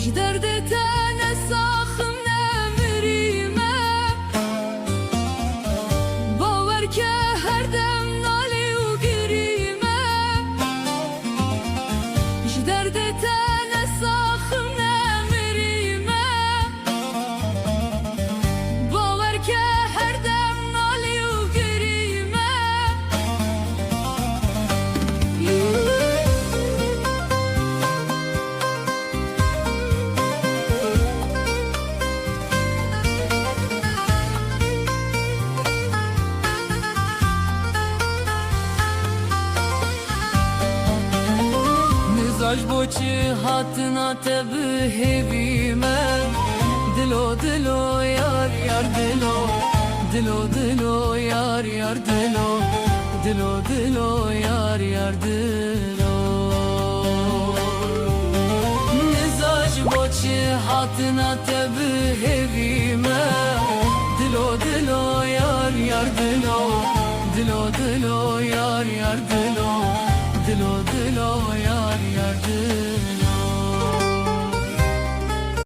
ji derdê te nesaxim nemirîme bawer ke her dem nalê û girîme ji derdê te nesaxim nemirîme bawer ke her dem nalê û girîme Mizac boçi hatına te bihevîme Dilo dilo yar yar dilo Dilo dilo yar yar dilo Dilo dilo yar yar dilo Mizac boçi hatına te bihevîme Dilo dilo yar yar dilo Dilo dilo yar yar dilo Dilo dilo yar yar dilo